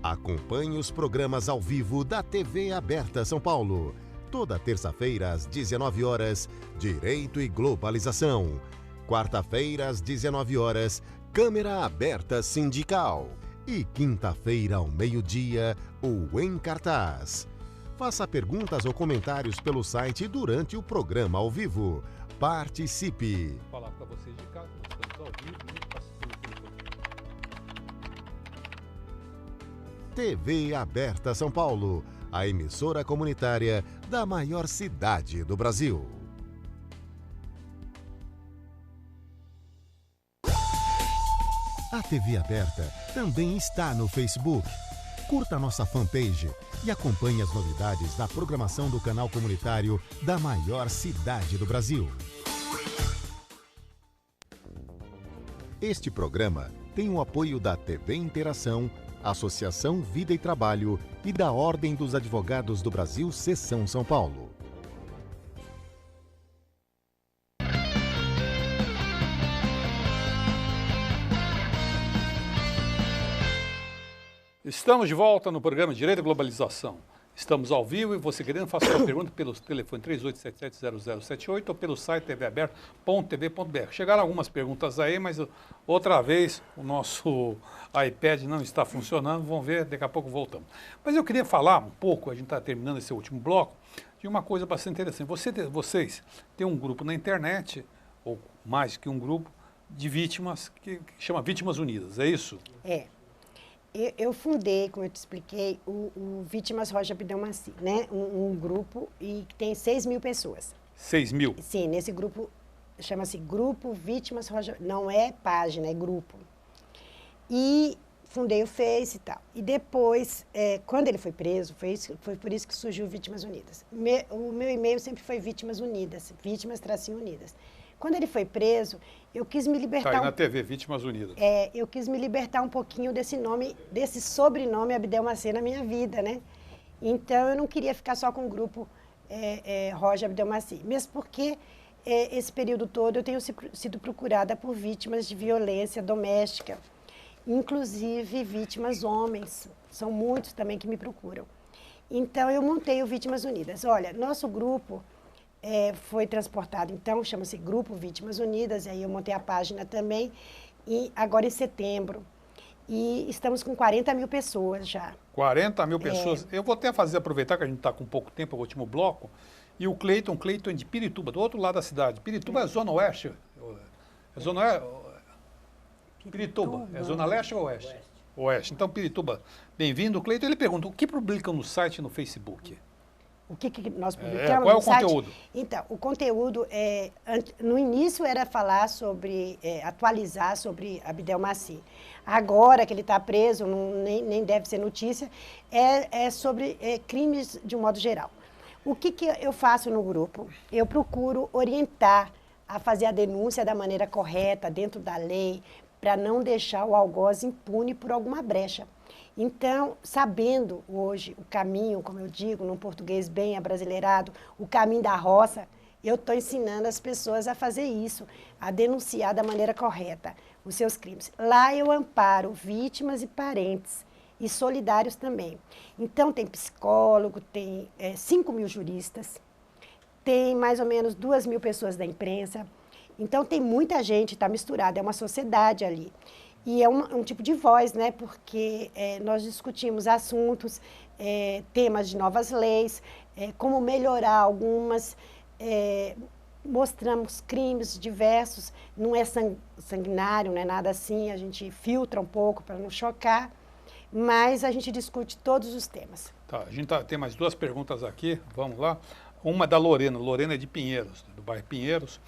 Acompanhe os programas ao vivo da TV Aberta São Paulo. Toda terça-feira às 19 horas, Direito e Globalização. Quarta-feira às 19 horas, Câmara Aberta Sindical. E quinta-feira ao meio-dia, o Em Cartaz. Faça perguntas ou comentários pelo site durante o programa ao vivo. Participe! Vou falar para vocês de casa, nós estamos ao vivo, né? TV Aberta São Paulo, a emissora comunitária da maior cidade do Brasil. A TV Aberta também está no Facebook. Curta nossa fanpage e acompanhe as novidades da programação do canal comunitário da maior cidade do Brasil. Este programa tem o apoio da TV Interação, Associação Vida e Trabalho e da Ordem dos Advogados do Brasil, Seção São Paulo. Estamos de volta no programa Direito e Globalização. Estamos ao vivo e você querendo fazer sua pergunta pelo telefone 38770078 ou pelo site tvaberta.tv.br. Chegaram algumas perguntas aí, mas outra vez o nosso iPad não está funcionando. Vamos ver, daqui a pouco voltamos. Mas eu queria falar um pouco, a gente está terminando esse último bloco, de uma coisa bastante interessante. Vocês têm um grupo na internet, ou mais que um grupo, de vítimas, que chama Vítimas Unidas, é isso? É. Eu fundei, como eu te expliquei, o Vítimas Rocha Abdelmaci, né? Um grupo e que tem 6 mil pessoas. 6 mil? Sim, nesse grupo, chama-se Grupo Vítimas Rocha, não é página, é grupo. E fundei o Face e tal. E depois, quando ele foi preso, foi por isso que surgiu Vítimas Unidas. O meu e-mail sempre foi Vítimas Unidas, Vítimas-Unidas. Quando ele foi preso, eu quis me libertar... Está aí na TV, Vítimas Unidas. Eu quis me libertar um pouquinho desse nome, desse sobrenome Abdelmaci na minha vida, né? Então, eu não queria ficar só com o grupo Rocha Abdelmaci, mesmo porque esse período todo eu tenho sido procurada por vítimas de violência doméstica, inclusive vítimas homens, são muitos também que me procuram. Então, eu montei o Vítimas Unidas. Olha, nosso grupo... foi transportado, então, chama-se Grupo Vítimas Unidas, e aí eu montei a página também, e agora em setembro. E estamos com 40 mil pessoas já. 40 mil pessoas? Eu vou até aproveitar que a gente está com pouco tempo, o último bloco, e o Cleiton de Pirituba, do outro lado da cidade. Pirituba é Zona Oeste? É Zona Oeste? Pirituba. É Zona Leste ou Oeste? Oeste. Então, Pirituba, bem-vindo. O Cleiton, ele pergunta, o que publicam no site e no Facebook? O que nós publicamos qual é o no site? Conteúdo? Então, o conteúdo, no início era falar sobre, atualizar sobre Abdelmaci. Agora que ele está preso, nem deve ser notícia, é sobre crimes de um modo geral. O que eu faço no grupo? Eu procuro orientar a fazer a denúncia da maneira correta, dentro da lei, para não deixar o algoz impune por alguma brecha. Então, sabendo hoje o caminho, como eu digo, num português bem abrasileirado, o caminho da roça, eu estou ensinando as pessoas a fazer isso, a denunciar da maneira correta os seus crimes. Lá eu amparo vítimas e parentes, e solidários também. Então, tem psicólogo, tem 5 mil juristas, tem mais ou menos 2 mil pessoas da imprensa. Então, tem muita gente, está misturada, é uma sociedade ali. E é um tipo de voz, né? Porque nós discutimos assuntos, temas de novas leis, como melhorar algumas, mostramos crimes diversos, não é sanguinário, não é nada assim, a gente filtra um pouco para não chocar, mas a gente discute todos os temas. Tá, a gente tem mais 2 perguntas aqui, vamos lá. Uma da Lorena é de Pinheiros. do bairro Pinheiros.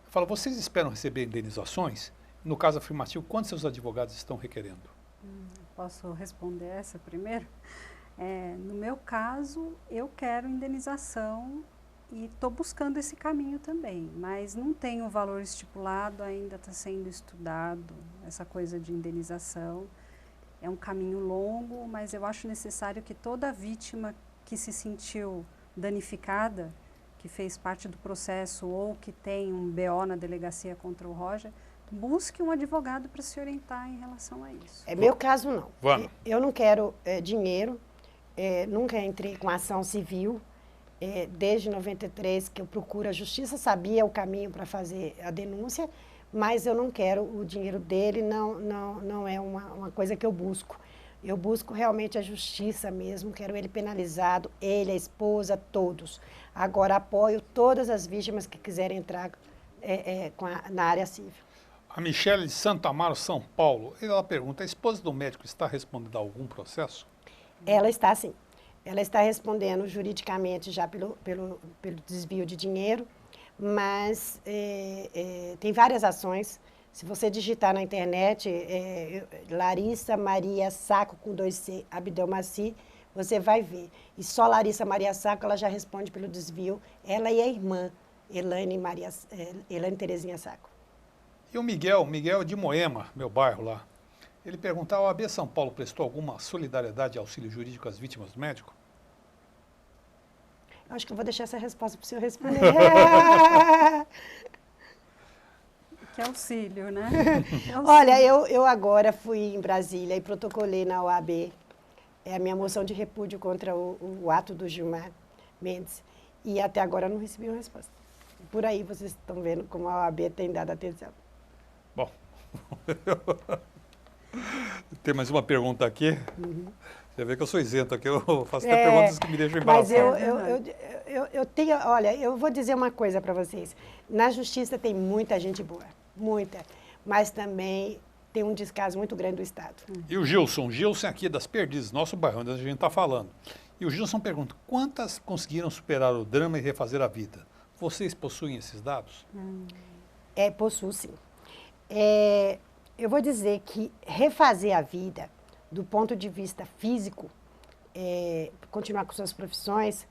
Fala, vocês esperam receber indenizações? No caso afirmativo, quantos seus advogados estão requerendo? Posso responder essa primeiro? No meu caso, eu quero indenização e estou buscando esse caminho também, mas não tem o valor estipulado, ainda está sendo estudado essa coisa de indenização. É um caminho longo, mas eu acho necessário que toda vítima que se sentiu danificada, que fez parte do processo ou que tem um BO na delegacia contra o Roger, busque um advogado para se orientar em relação a isso. É meu caso, não. Vamos. Eu não quero dinheiro, nunca entrei com ação civil, desde 93 que eu procuro a justiça, sabia o caminho para fazer a denúncia, mas eu não quero o dinheiro dele, não é uma coisa que eu busco. Eu busco realmente a justiça mesmo, quero ele penalizado, ele, a esposa, todos. Agora apoio todas as vítimas que quiserem entrar na área civil. A Michele de Santo Amaro, São Paulo, ela pergunta, a esposa do médico está respondendo a algum processo? Ela está sim. Ela está respondendo juridicamente já pelo desvio de dinheiro, mas tem várias ações. Se você digitar na internet, Larissa Maria Sacco, com 2C, Abdelmaci, você vai ver. E só Larissa Maria Sacco, ela já responde pelo desvio, ela e a irmã, Elaine Terezinha Sacco. E o Miguel de Moema, meu bairro lá, ele pergunta, a OAB São Paulo prestou alguma solidariedade e auxílio jurídico às vítimas do médico? Acho que eu vou deixar essa resposta para o senhor responder. Que auxílio, né? Auxílio. Olha, eu agora fui em Brasília e protocolei na OAB a minha moção de repúdio contra o ato do Gilmar Mendes. E até agora eu não recebi uma resposta. Por aí vocês estão vendo como a OAB tem dado atenção. Bom, tem mais uma pergunta aqui. Você vê que eu sou isento aqui, eu faço até perguntas que me deixam embaraçado. Mas eu tenho, olha, eu vou dizer uma coisa para vocês. Na justiça tem muita gente boa, muita, mas também tem um descaso muito grande do Estado. E o Gilson aqui das Perdizes, nosso bairro, onde a gente está falando. E o Gilson pergunta, quantas conseguiram superar o drama e refazer a vida? Vocês possuem esses dados? Possuo sim. Eu vou dizer que refazer a vida, do ponto de vista físico, continuar com suas profissões,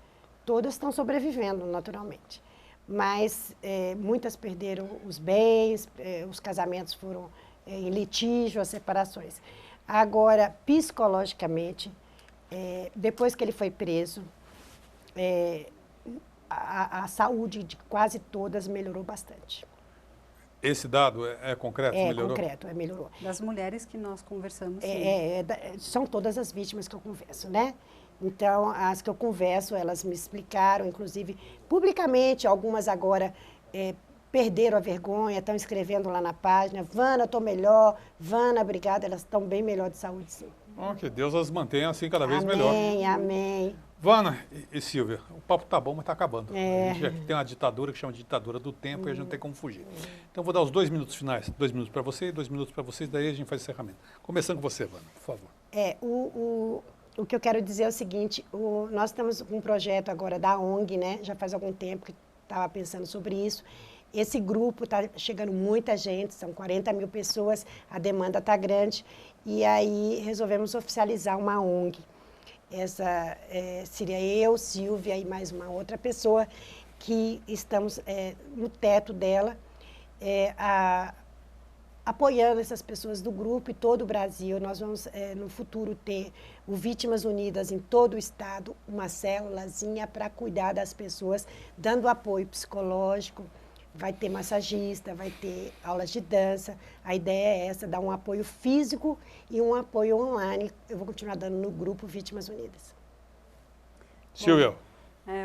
todas estão sobrevivendo naturalmente. Mas muitas perderam os bens, os casamentos foram em litígio, as separações. Agora, psicologicamente, depois que ele foi preso, a saúde de quase todas melhorou bastante. Esse dado é concreto? Melhorou? Concreto, melhorou. Das mulheres que nós conversamos, são todas as vítimas que eu converso, né? Então, as que eu converso, elas me explicaram, inclusive, publicamente, algumas agora perderam a vergonha, estão escrevendo lá na página, Vana, estou melhor, Vana, obrigada, elas estão bem melhor de saúde, sim. Que Deus as mantenha assim cada vez melhor. Amém, amém. Vana e Silvia, o papo tá bom, mas tá acabando. A gente aqui tem uma ditadura que chama de ditadura do tempo e a gente não tem como fugir. Então, vou dar os 2 minutos finais. 2 minutos para você e 2 minutos para vocês, daí a gente faz o encerramento. Começando com você, Vana, por favor. O que eu quero dizer é o seguinte, nós estamos com um projeto agora da ONG, né? Já faz algum tempo que estava pensando sobre isso. Esse grupo está chegando muita gente, são 40 mil pessoas, a demanda está grande. E aí resolvemos oficializar uma ONG. Essa seria eu, Silvia e mais uma outra pessoa que estamos no teto dela, apoiando essas pessoas do grupo e todo o Brasil. Nós vamos, no futuro, ter o Vítimas Unidas em todo o estado, uma célulazinha para cuidar das pessoas, dando apoio psicológico. Vai ter massagista, vai ter aulas de dança. A ideia é essa, dar um apoio físico e um apoio online. Eu vou continuar dando no grupo Vítimas Unidas. Silvia.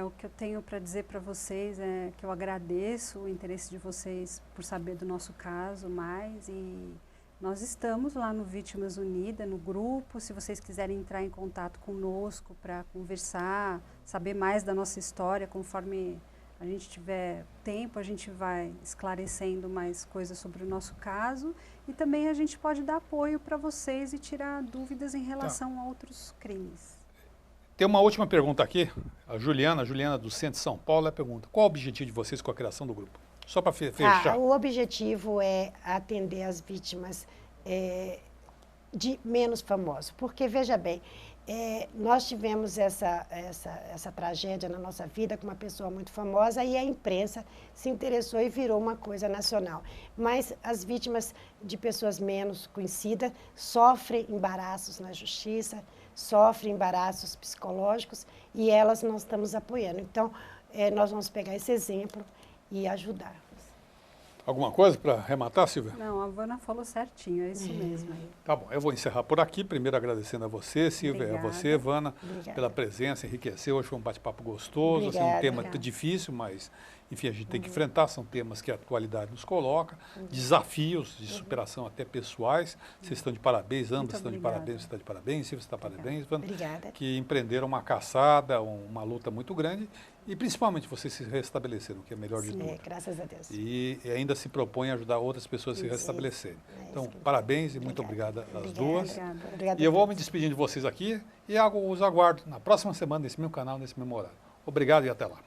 O que eu tenho para dizer para vocês é que eu agradeço o interesse de vocês por saber do nosso caso mais, e nós estamos lá no Vítimas Unidas, no grupo. Se vocês quiserem entrar em contato conosco para conversar, saber mais da nossa história, conforme a gente tiver tempo, a gente vai esclarecendo mais coisas sobre o nosso caso, e também a gente pode dar apoio para vocês e tirar dúvidas em relação a outros crimes. Tem uma última pergunta aqui. A Juliana do Centro de São Paulo, ela pergunta: qual o objetivo de vocês com a criação do grupo? Só para fechar. O objetivo é atender as vítimas de menos famosos. Porque, veja bem, nós tivemos essa tragédia na nossa vida com uma pessoa muito famosa e a imprensa se interessou e virou uma coisa nacional. Mas as vítimas de pessoas menos conhecidas sofrem embaraços na justiça, sofrem embaraços psicológicos e elas nós estamos apoiando. Então, nós vamos pegar esse exemplo e ajudar. Alguma coisa para arrematar, Silvia? Não, a Vana falou certinho, é isso mesmo. Tá bom, eu vou encerrar por aqui, primeiro agradecendo a você, Silvia, Obrigada. a você, Vana, Obrigada. pela presença, enriqueceu, hoje foi um bate-papo gostoso, assim, um Obrigada. tema Obrigada. difícil, mas, enfim, a gente tem que enfrentar, são temas que a atualidade nos coloca, desafios de superação até pessoais, vocês estão de parabéns, ambos estão de obrigada. parabéns, você está de parabéns, Silvia está de parabéns, Vana, Obrigada. que empreenderam uma caçada, uma luta muito grande, e principalmente vocês se restabeleceram, que é melhor de tudo. Graças a Deus. E ainda se propõe a ajudar outras pessoas a se Isso. restabelecerem. É Então, isso que- parabéns e muito obrigada às Obrigada. duas. Obrigada. Obrigada E eu a vou me todos. despedindo de vocês aqui e os aguardo na próxima semana nesse mesmo canal, nesse mesmo horário. Obrigado e até lá.